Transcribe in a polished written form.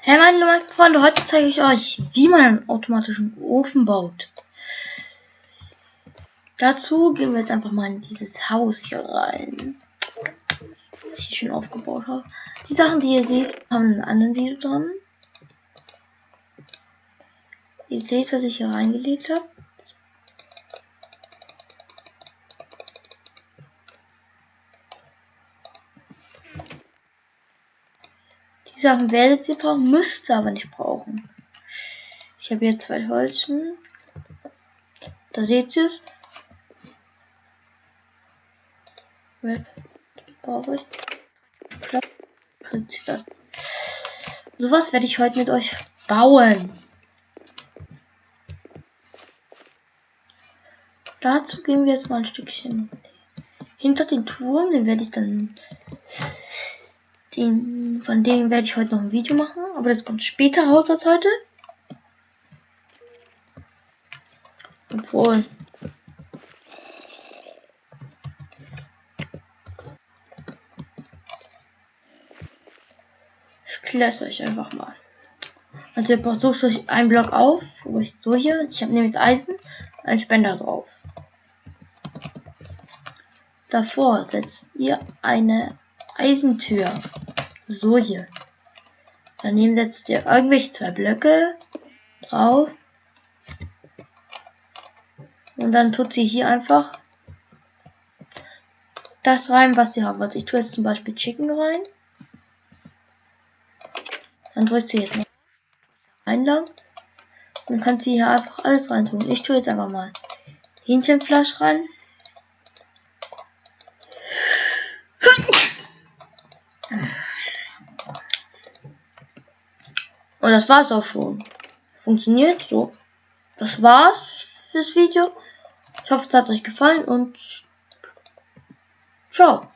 Hey meine Freunde, heute zeige ich euch, wie man einen automatischen Ofen baut. Dazu gehen wir jetzt einfach mal in dieses Haus hier rein, das ich schon aufgebaut habe. Die Sachen, die ihr seht, haben einen anderen Video dran. Ihr seht, was ich hier reingelegt habe. Die Sachen werdet ihr brauchen, müsst ihr aber nicht brauchen. Ich habe hier 2 Holzen. Da seht ihr es. Brauche ich. Das. Sowas werde ich heute mit euch bauen. Dazu gehen wir jetzt mal ein Stückchen hinter den Turm. Den werde ich dann, von dem werde ich heute noch ein Video machen, aber das kommt später raus als heute. Obwohl. Ich kläre es euch einfach mal. Also ihr sucht euch einen Block auf, wo ich so hier. Ich habe nämlich Eisen, einen Spender drauf. Davor setzt ihr eine Eisentür. So hier. Daneben setzt ihr irgendwelche 2 Blöcke drauf. Und dann tut sie hier einfach das rein, was sie haben. Also ich tue jetzt zum Beispiel Chicken rein. Dann drückt sie jetzt noch ein lang. Dann kann sie hier einfach alles rein tun. Ich tue jetzt einfach mal Hähnchenfleisch rein. Und das war's auch schon. Funktioniert so. Das war's fürs Video. Ich hoffe, es hat euch gefallen und ciao.